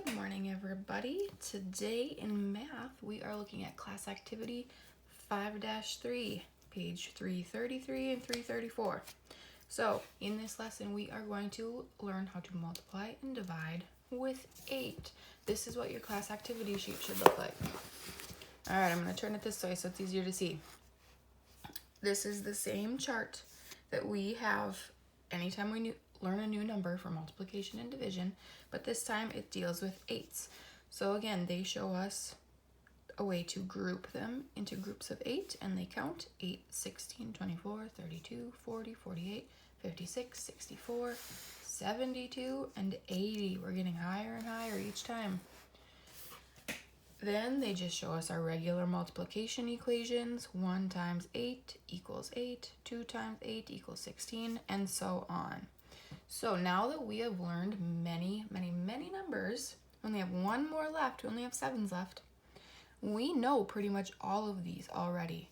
Good morning, everybody. Today in math, we are looking at class activity 5-3, page 333 and 334. So in this lesson, we are going to learn how to multiply and divide with 8. This is what your class activity sheet should look like. All right, I'm going to turn it this way so it's easier to see. This is the same chart that we have anytime we learn a new number for multiplication and division, but this time it deals with 8s. So again, they show us a way to group them into groups of 8, and they count 8, 16, 24, 32, 40, 48, 56, 64, 72, and 80. We're getting higher and higher each time. Then they just show us our regular multiplication equations. 1 times 8 equals 8, 2 times 8 equals 16, and so on. So now that we have learned many numbers, we only have one more left, we only have 7s left. We know pretty much all of these already,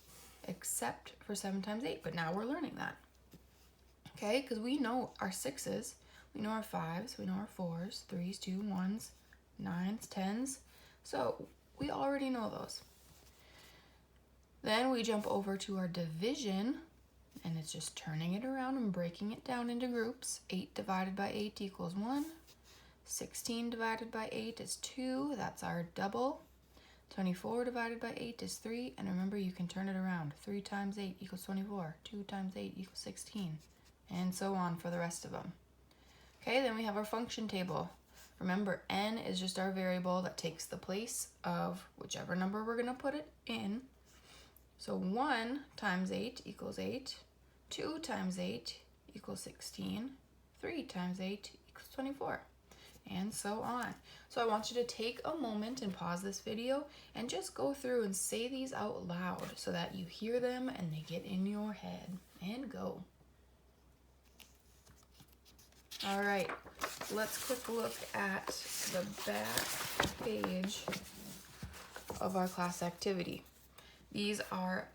except for 7 times 8, but now we're learning that. Okay, because we know our 6s, we know our 5s, we know our 4s, 3s, 2, 1s, 9s, 10s. So we already know those. Then we jump over to our division, and it's just turning it around and breaking it down into groups. 8 divided by 8 equals 1. 16 divided by 8 is 2. That's our double. 24 divided by 8 is 3. And remember, you can turn it around. 3 times 8 equals 24. 2 times 8 equals 16. And so on for the rest of them. Okay, then we have our function table. Remember, n is just our variable that takes the place of whichever number we're going to put it in. So 1 times 8 equals 8. 2 times 8 equals 16. 3 times 8 equals 24. And so on. So I want you to take a moment and pause this video and just go through and say these out loud so that you hear them and they get in your head. And go. All right, let's quick look at the back page of our class activity. These are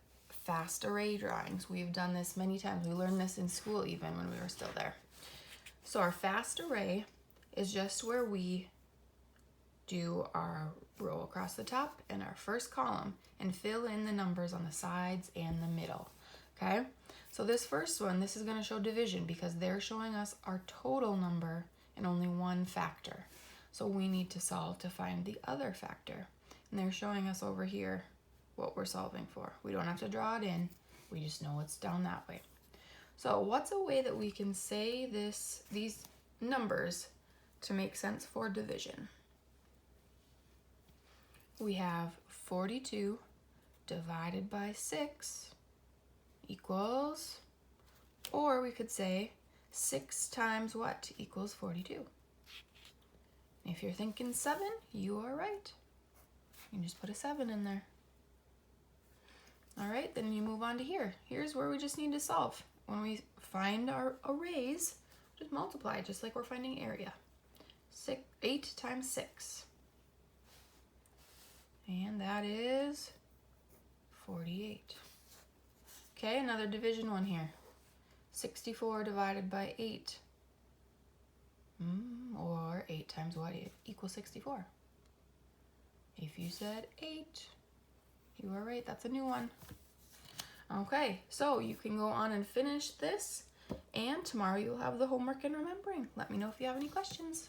fast array drawings. We've done this many times. We learned this in school even when we were still there. So our fast array is just where we do our row across the top and our first column and fill in the numbers on the sides and the middle. Okay, so this first one, this is going to show division because they're showing us our total number in only one factor. So we need to solve to find the other factor. And they're showing us over here what we're solving for. We don't have to draw it in. We just know it's down that way. So what's a way that we can say these numbers to make sense for division? We have 42 divided by 6 equals, or we could say 6 times what equals 42. If you're thinking 7, you are right. You can just put a 7 in there. All right, then you move on to here. Here's where we just need to solve. When we find our arrays, just multiply, just like we're finding area. 8 times 6. And that is 48. Okay, another division one here. 64 divided by 8. Or 8 times what equals 64. If you said 8, you are right, that's a new one. Okay, so you can go on and finish this, and tomorrow you'll have the homework and remembering. Let me know if you have any questions.